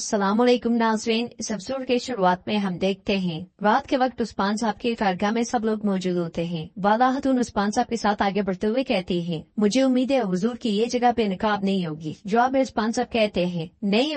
अस्सलाम वालेकुम नाज़रीन। इस एपिसोड के शुरुआत में हम देखते हैं रात के वक्त उस्मान साहब की कारगाह में सब लोग मौजूद होते हैं। वाला खातून उस्मान साहब के साथ आगे बढ़ते हुए कहती हैं, मुझे उम्मीद है हुजूर की ये जगह पे नकाब नहीं होगी। जवाब में उस्मान साहब कहते हैं, नहीं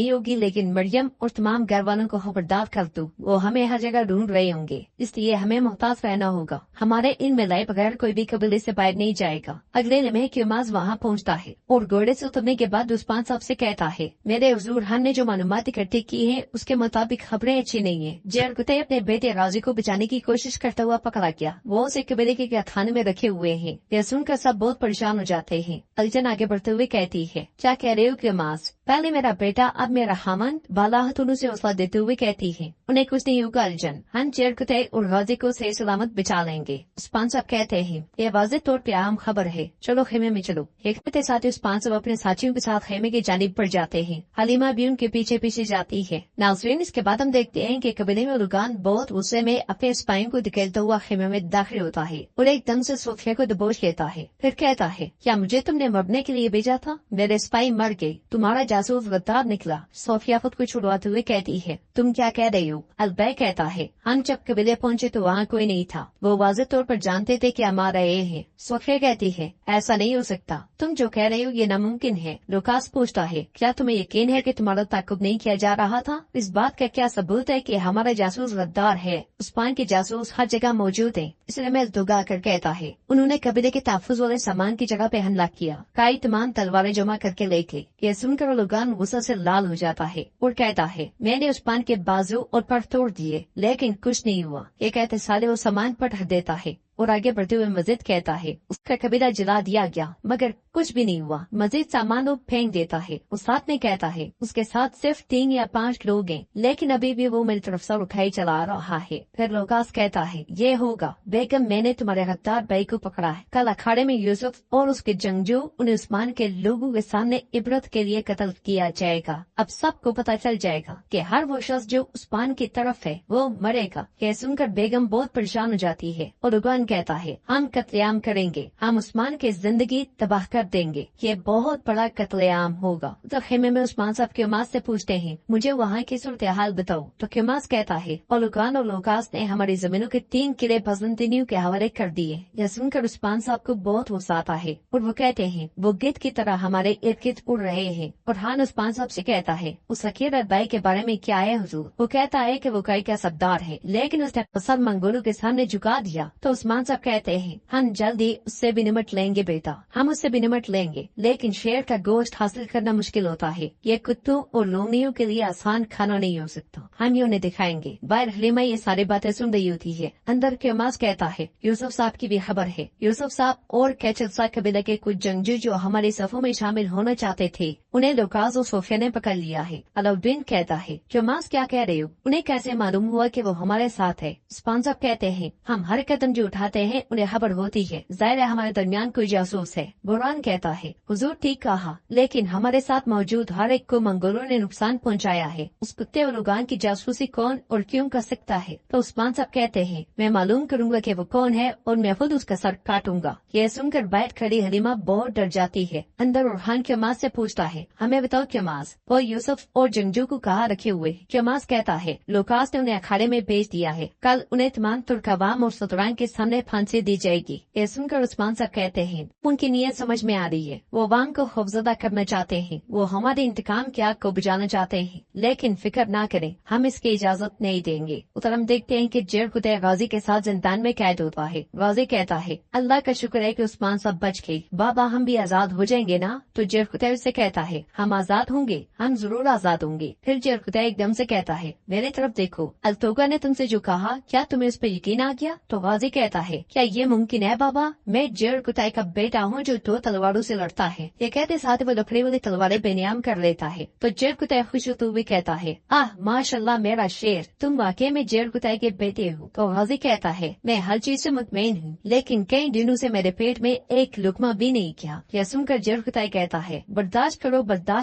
होगी, लेकिन मरियम और तमाम घर वालों को खबरदार कर दो, वो हमें हर जगह ढूंढ रहे होंगे, इसलिए हमें मोहताज रहना होगा। हमारे इन में लाए बगैर कोई भी कबीले से बाहर नहीं जाएगा। अगले लम्हे क्यूमास वहाँ पहुँचता है और घोड़े से उतरने के बाद उस्मान साहब से कहता है, मेरे हुजूर, हमने जो मालूमात इकट्ठी की है उसके मुताबिक खबरें अच्छी नहीं है। जेर कुतै अपने बेटे राजी को बचाने की कोशिश करता हुआ पकड़ा गया। वो उसे कबीले के खाने में रखे हुए हैं। यह सुनकर सब बहुत परेशान हो जाते हैं। अलजन आगे बढ़ते हुए कहती है, क्या कह रहे हो क्यूमास? पहले मेरा बेटा अब मेरा हामन। बाला खातून से हौसला देते हुए कहती है, उन्हें कुछ नहीं होगा अलजन, हम जेर कुतै और गाजी को सही सलामत बचा लेंगे। उस्मान साहब कहते हैं, यह वाज़ेह तौर पे अहम खबर है, चलो खेमे में चलो। हिकमत साथ उस्मान साहब अपने साथियों के साथ खेमे की जानिब बढ़ जाते हैं। हलीमा भी उनके पीछे पीछे जाती है। नाज़रीन, इसके बाद हम देखते हैं कि कबीले में रुगान बहुत गुस्से में अपने सिपाहियों को धकेलता हुआ खेमे में दाखिल होता है और एकदम से सोफिया को दबोच लेता है। फिर कहता है, क्या मुझे तुमने मरने के लिए भेजा था? मेरे सिपाही मर गए, तुम्हारा जासूस गद्दार निकला। सोफिया खुद को छुड़वाते हुए कहती है, तुम क्या कह रही हो? अलबै कहता है, हम जब कबीले पहुँचे तो वहाँ कोई नहीं था, वो वाज़ेह तौर पर जानते थे कि हम आ रहे हैं। सोफिया कहती है, ऐसा नहीं हो सकता, तुम जो कह रहे हो ये नामुमकिन है। लुकास पूछता है, क्या तुम्हें यकीन है कि तुम्हारा ताकुब नहीं किया जा रहा था? इस बात का क्या सबूत है कि हमारा जासूस गद्दार है? उस्मान के जासूस हर जगह मौजूद हैं। इसलिए मैं दुगा कर कहता है, उन्होंने कबीले के तहफ़्फ़ुज़ वाले सामान की जगह पे हमला किया। कई तमाम तलवारें जमा करके लेके। ये सुनकर लुगान गुस्सा से लाल हो जाता है और कहता है, मैंने उस्मान के बाजू और पर तोड़ दिए, लेकिन कुछ नहीं हुआ। ये कहते सारे वो सामान पर ढक देता है और आगे बढ़ते हुए मजीद कहता है, उसका कबीला जला दिया गया मगर कुछ भी नहीं हुआ। मजीद सामान वो फेंक देता है। उस साथ में कहता है, उसके साथ सिर्फ 3 या 5 लोग हैं, लेकिन अभी भी वो मेरी तरफ सर उठाई चला रहा है। फिर लोकास कहता है, ये होगा बेगम, मैंने तुम्हारे गद्दार भाई को पकड़ा है। कल अखाड़े में यूसुफ और उसके जंगजू उन्हें उस्मान के लोगों के सामने इबरत के लिए कत्ल किया जाएगा। अब सबको पता चल जाएगा कि हर वो शख्स जो उस्मान की तरफ है वो मरेगा। यह सुनकर बेगम बहुत परेशान हो जाती है और रुगान कहता है, हम कत्लेआम करेंगे, हम उस्मान की जिंदगी तबाह कर देंगे, ये बहुत बड़ा कत्लेआम होगा। तो खेमे में उस्मान साहब क्यूमास से पूछते हैं, मुझे वहाँ की सूरत हाल बताओ। तो क्यूमास कहता है, और रुगान और लोकास ने हमारी जमीनों के 3 किले बजंतिनियों के हवाले कर दिए। यह सुनकर उस्मान साहब को बहुत गुस्सा आता है और वो कहते हैं, वो गिद्ध की तरह हमारे इर्द गिर्द उड़ रहे हैं। और हान उस्मान साहब से कहता है, उस हकीर अरबाई के बारे में क्या है हुजूर? वो कहता है कि वो कई का सरदार है, लेकिन उसने असर मंगोलों के सामने झुका दिया। तो उस्मान साहब कहते हैं, हम जल्दी उससे भी निमट लेंगे बेटा, हम उससे भी निमट लेंगे, लेकिन शेर का गोश्त हासिल करना मुश्किल होता है। ये कुत्तों और लोमड़ियों के लिए आसान खाना नहीं हो सकता, हम ये उन्हें दिखाएंगे। बाहर हलीमा ये सारी बातें सुन रही होती है। अंदर क्यूमास कहता है, यूसुफ साहब की भी खबर है। यूसुफ साहब और कैचलसा कबीले के कुछ जंगजू जो हमारे सफों में शामिल होना चाहते थे, उन्हें लोकास और सोफिया ने पकड़ लिया है। अलाउद्दीन कहता है, क्यूमास क्या कह रहे हो? उन्हें कैसे मालूम हुआ कि वो हमारे साथ है? उस्मान साहब कहते हैं, हम हर कदम जो उठाते हैं उन्हें खबर होती है, जाहिर है हमारे दरमियान कोई जासूस है। बुरहान कहता है, हुजूर ठीक कहा, लेकिन हमारे साथ मौजूद हर एक को मंगोलों ने नुकसान पहुंचाया है। उस कुत्ते और रुगान की जासूसी कौन और क्यों कर सकता है? तो उस्मान साहब कहते हैं, मैं मालूम करूंगा कि वो कौन है और मैं खुद उसका सर काटूंगा। यह सुनकर बैठ खड़ी हलीमा बहुत डर जाती है। अंदर बुरहान क्यूमास से पूछता है, हमें बताओ क्यूमास, वो यूसुफ और जंगजू को कहाँ रखे हुए? क्यूमास कहता है, लोकास ने उन्हें अखाड़े में भेज दिया है, कल उन्हें तमाम तुर्कवाम और सतरान के सामने फांसी दी जाएगी। ये सुनकर उस्मान साहब कहते हैं, उनकी नीयत समझ में आ रही है, वो वाम को खौफजदा करना चाहते हैं, वो हमारे इंतकाम की आग को बुझाना चाहते हैं, लेकिन फिक्र ना करें, हम इसकी इजाजत नहीं देंगे। उधर हम देखते हैं कि जेर कुतै गाजी के साथ जिंदान में कैद होता है। गाजी कहता है, अल्लाह का शुक्र है कि उस्मान साहब बच गए, बाबा हम भी आजाद हो जाएंगे ना? तो जेर कुतै उससे कहता है, हम आजाद होंगे, हम जरूर आजाद होंगे। फिर जेर कुतै एकदम से कहता है, मेरे तरफ देखो, अल्तोगा ने तुमसे जो कहा, क्या तुम्हें उस पर यकीन आ गया? तो गाजी कहता है, क्या ये मुमकिन है बाबा? मैं जेर कुतै का बेटा हूँ जो 2 तलवारों से लड़ता है। ये कहते साथ वो लकड़ी वाली तलवारें बेनियाम कर लेता है। तो जेर कुतै खुश होते हुए कहता है, आह माशाल्लाह मेरा शेर, तुम वाकई में जेर कुतै के बेटे हो। तो गाजी कहता है, मैं हर चीज से मुतमईन हूँ, लेकिन कई दिनों से मेरे पेट में एक लुकमा भी नहीं किया। यह सुनकर जेर कुतै कहता है, बर्दाश्त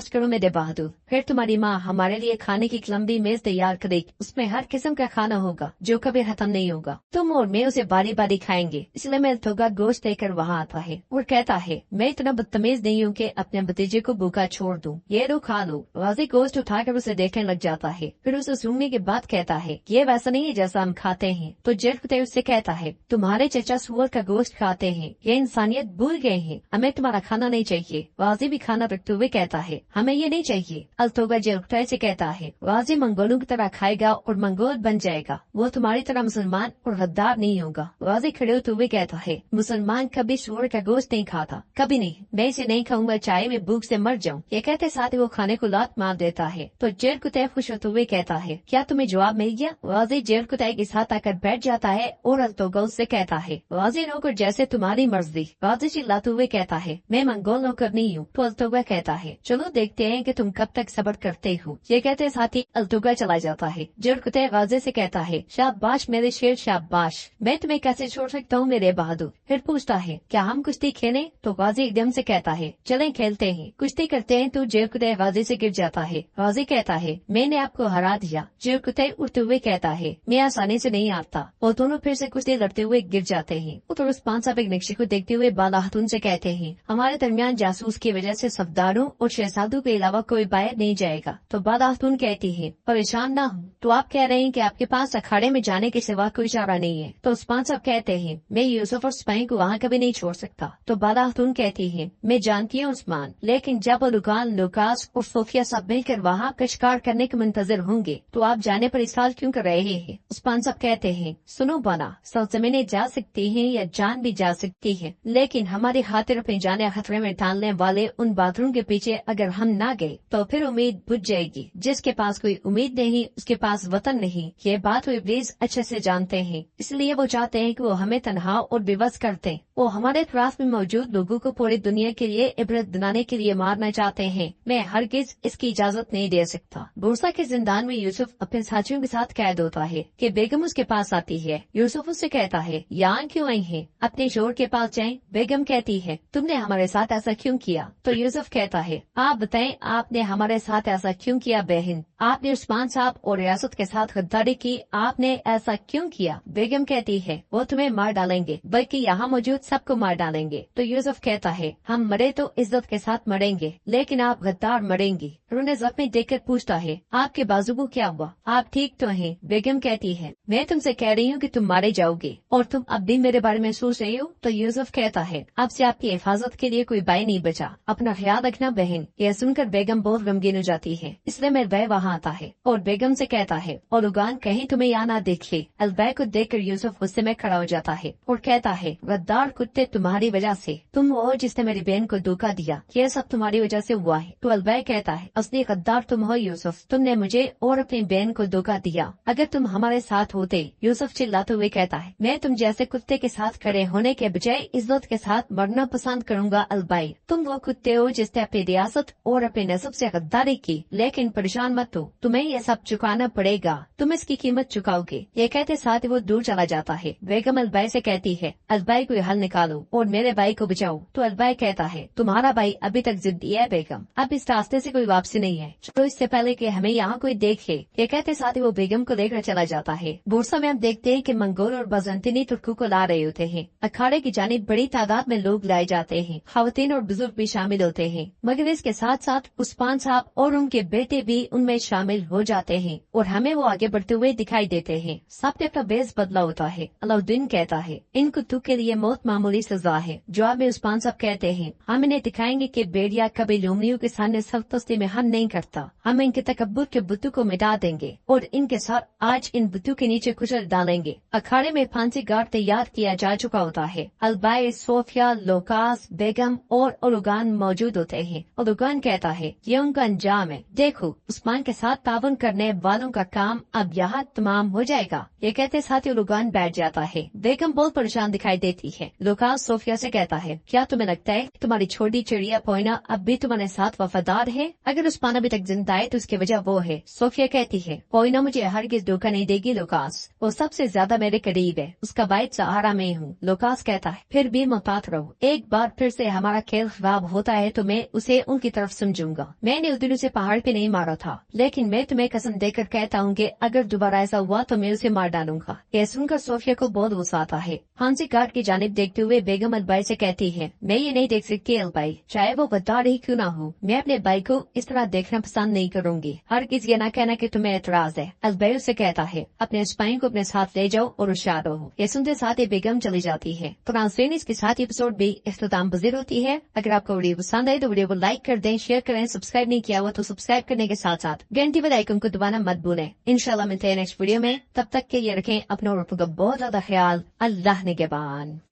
करो मेरे बहादुर, फिर तुम्हारी माँ हमारे लिए खाने की एक लंबी मेज तैयार करेगी, उसमें हर किस्म का खाना होगा जो कभी खत्म नहीं होगा। तुम और मैं उसे बारी बारी बुराई खाएंगे, इसलिए मैं अल्तोगा गोश्त देकर वहाँ आता है और कहता है मैं इतना बदतमीज नहीं हूँ कि अपने भतीजे को भूखा छोड़ दूँ, ये लो खा लो। गाजी गोश्त उठाकर उसे देखने लग जाता है, फिर उसे सूंघने के बाद कहता है ये वैसा नहीं है जैसा हम खाते हैं। तो जेल कुत्ते उससे कहता है तुम्हारे चचा सुअर का गोश्त खाते हैं, ये इंसानियत भूल गए हैं, हमें तुम्हारा खाना नहीं चाहिए। गाजी भी खाना रखते हुए कहता है हमें ये नहीं चाहिए। अल्तोगा जेल कुत्ते से कहता है गाजी मंगोलों की तरह खाएगा और मंगोल बन जाएगा, वो तुम्हारी तरह मुसलमान और गद्दार नहीं होगा। गाजी खड़े होते हुए कहता है मुसलमान कभी सुअर का गोश्त नहीं खाता, कभी नहीं, मैं इसे नहीं खाऊंगा चाहे मैं भूख से मर जाऊं। ये कहते साथ ही वो खाने को लात मार देता है। तो जेल कुत्ते खुश होते हुए कहता है क्या तुम्हें जवाब मिल गया। गाजी जेल कुत्ते के साथ आकर बैठ जाता है और अल्तोगा उससे कहता है गाजी नौकर जैसे तुम्हारी मर्जी। गाजी चिल्लाते हुए कहता है मैं मंगोल नौकर नहीं हूँ। तो अल्तोगा कहता है चलो देखते हैं कि तुम कब तक सब्र करते हो। ये कहते साथ ही अल्तोगा चला जाता है। जेल कुत्ते गाजी से कहता है शाबाश मेरे शेर शाबाश, मैं तुम्हें कैसे छोड़ सकता हूँ मेरे बहादुर। फिर पूछता है क्या हम कुश्ती खेलें। तो गाजी एकदम से कहता है चलें खेलते हैं। कुश्ती करते हैं। तो जेल कुत्ते गाजी से गिर जाता है। गाजी कहता है मैंने आपको हरा दिया। जेल कुत्ते उठते हुए कहता है मैं आसानी से नहीं आता। और दोनों फिर से कुश्ती लड़ते हुए गिर जाते हैं। तो उस्मान साहब एक नक्शे को देखते हुए बाला खातून से कहते हैं हमारे दरमियान जासूस की वजह से सफदारों और शहजादों के अलावा कोई बाहर नहीं जाएगा। तो बाला खातून कहती है परेशान ना हो, तो आप कह रहे हैं कि आपके पास अखाड़े में जाने के सिवा कोई चारा नहीं है। तो उस्मान साहब कहते हैं मैं यूसुफ और सिपाही को वहाँ कभी नहीं छोड़ सकता। तो बाला खातून कहती है मैं जानती हूँ उस्मान, लेकिन जब लुकान लुकास और सोफिया सब मिलकर वहाँ कशकार करने के मुंतजर होंगे तो आप जाने पर इसाल क्यों कर रहे हैं। उस्मान साहब कहते हैं सुनो बाला, ज़मीनें जा सकती हैं या जान भी जा सकती है, लेकिन हमारी खातिर अपनी जाने खतरे में डालने वाले उन बादलों के पीछे अगर हम ना गए तो फिर उम्मीद बुझ जाएगी। जिसके पास कोई उम्मीद नहीं उसके पास वतन नहीं, ये बात वो इब्लीस अच्छे से जानते हैं, इसलिए वो चाहते हैं कि वो हमें तन्हा और बेबस कर दें। वो हमारे अतराफ में मौजूद लोगों को पूरी दुनिया के लिए इबरत दिलाने के लिए मारना चाहते हैं। मैं हरगिज इसकी इजाजत नहीं दे सकता। बोरसा के जिंदान में यूसुफ अपने साथियों के साथ कैद होता है कि बेगम उसके पास आती है। यूसुफ उससे कहता है यहाँ क्यों आई है, अपने शोहर के पास जाएं। बेगम कहती है तुमने हमारे साथ ऐसा क्यों किया। तो यूसुफ कहता है आप बताएं आपने हमारे साथ ऐसा क्यों किया बहन, आपने उस्मान साहब और रियासत के साथ गद्दारी की, आपने ऐसा क्यों किया। बेगम कहती है वो तुम्हें मार डालेंगे, बल्कि यहाँ मौजूद सबको मार डालेंगे। तो यूसुफ कहता है हम मरे तो इज्जत के साथ मरेंगे, लेकिन आप गद्दार मरेंगी। उन्हें जख्मी देखकर पूछता है आपके बाजू को क्या हुआ, आप ठीक तो हैं। बेगम कहती है मैं तुमसे कह रही हूँ कि तुम मारे जाओगे और तुम अब भी मेरे बारे में सोच रही हो। तो यूसुफ कहता है अब से आपकी हिफाजत के लिए कोई भाई नहीं बचा, अपना ख्याल रखना बहन। यह सुनकर बेगम बहुत गमगीन हो जाती है, इसलिए मेरे भाई वहाँ आता है और बेगम से कहता है और उगान कहीं तुम्हें यहाँ ना देख ले। अलबै को देखकर यूसुफ गुस्से में खड़ा हो जाता है और कहता है गद्दार कुत्ते तुम्हारी वजह से, तुम हो जिसने मेरी बहन को धोखा दिया, यह सब तुम्हारी वजह से हुआ है। तो अलबै कहता है असली गद्दार तुम हो यूसुफ, तुमने मुझे और अपनी बहन को धोखा दिया, अगर तुम हमारे साथ होते। यूसुफ चिल्लाते हुए कहता है मैं तुम जैसे कुत्ते के साथ खड़े होने के बजाय इज्जत के साथ मरना पसंद करूंगा। अलबै तुम वो कुत्ते हो जिसने अपनी रियासत और अपने नस्ब से गद्दारी की, लेकिन परेशान मत हो, तुम्हें यह सब चुकाना पड़ेगा, तुम इसकी कीमत चुकाओगे। ये कहते साथ ही वो दूर चला जाता है। बेगम अलबै से कहती है अलबै कोई हल निकालो और मेरे भाई को बचाओ। तो अलबै कहता है तुम्हारा भाई अभी तक जिद्दी है बेगम, अब इस रास्ते से कोई वापसी नहीं है, चलो इससे पहले कि हमें यहाँ कोई देख ले। ये कहते साथ ही वो बेगम को लेकर चला जाता है। बोरसा में हम देखते हैं कि मंगोल और बाज़ंतीनी तुर्कों को ला रहे होते हैं। अखाड़े की जानिब बड़ी तादाद में लोग लाए जाते हैं, खवातीन और बुजुर्ग भी शामिल होते हैं, मगर इसके साथ साथ उस्मान साहब और उनके बेटे भी उनमें शामिल हो जाते हैं और हमें वो आगे बढ़ते हुए दिखाई देते हैं। सबने अपना बेस बदला होता है। अलाउद्दीन कहता है इन कुत्तों के लिए मौत मामूली सजा है। जवाब में उस्मान साहब कहते हैं हम इन्हें दिखाएंगे कि बेड़िया कभी लुमनियों के सामने सख्ती में हम नहीं करता, हम इनके तकब्बुर के बुतों को मिटा देंगे और इनके साथ आज इन बुतों के नीचे कुचल डालेंगे। अखाड़े में फांसी गार्ड तैयार किया जा चुका होता है। अलबै, सोफिया, लोकास, बेगम और उलुगान मौजूद होते हैं। उलुगान कहता है ये उनका अंजाम है, देखो उस्मान के साथ तावन करने वालों का काम अब यहाँ तमाम हो जाएगा। ये कहते साथ ही उलुगान बैठ जाता है। बेगम बहुत परेशान दिखाई देती है। लोकास सोफिया से कहता है क्या तुम्हें लगता है तुम्हारी छोटी चिड़िया पोइना अब भी तुम्हारे साथ वफादार है, अगर उस्मान अभी तक जिंदा है तो उसकी वजह वो है। सोफिया कहती है पोइना मुझे हरगिज धोखा नहीं देगी लोकास, वो सबसे ज्यादा मेरे करीब है, उसका वाहिद सहारा मैं हूँ। लोकास कहता है फिर भी मुहतात रहो, एक बार फिर से हमारा खेल खराब होता है तो मैं उसे उनकी तरफ समझूंगा। मैंने उस दिन उसे पहाड़ पे नहीं मारा था, लेकिन मैं तुम्हें कसम देकर कहता हूँ कि अगर दोबारा ऐसा हुआ तो मैं उसे मार डालूंगा। यह सुनकर सोफिया को बहुत افسوس آتا ہے۔ ہانسی کارڈ کی جانب دیکھتے ہوئے بیگم البائی سے کہتی ہے میں یہ نہیں دیکھ سکتی البائی، چاہے وہ غدار ہی کیوں نہ ہو، میں اپنے بھائی کو اس طرح دیکھنا پسند نہیں کروں گی، ہر کسی یہ نہ کہنا کہ تمہیں اعتراض ہے۔ البائی اسے کہتا ہے اپنے اسپائی کو اپنے ساتھ لے جاؤ اور ہوشیار رہو۔ یہ سنتے ساتھ ہی بیگم چلی جاتی ہے۔ تو ناظرین اس کے ساتھ ایپیسوڈ بھی اختتام پذیر ہوتی ہے۔ اگر آپ کو ویڈیو پسند آئے تو ویڈیو کو لائک کر دیں، شیئر کریں، سبسکرائب نہیں کیا ہوا تو سبسکرائب کرنے کے ساتھ ساتھ گھنٹی بیل آئیکن کو دبانا مت بھولیں۔ انشاءاللہ ملتے ہیں نیکسٹ ویڈیو میں، تب تک کے لیے رکھیں اپنا اور اپنوں کا بہت زیادہ خیال۔ اللہ نگہبان۔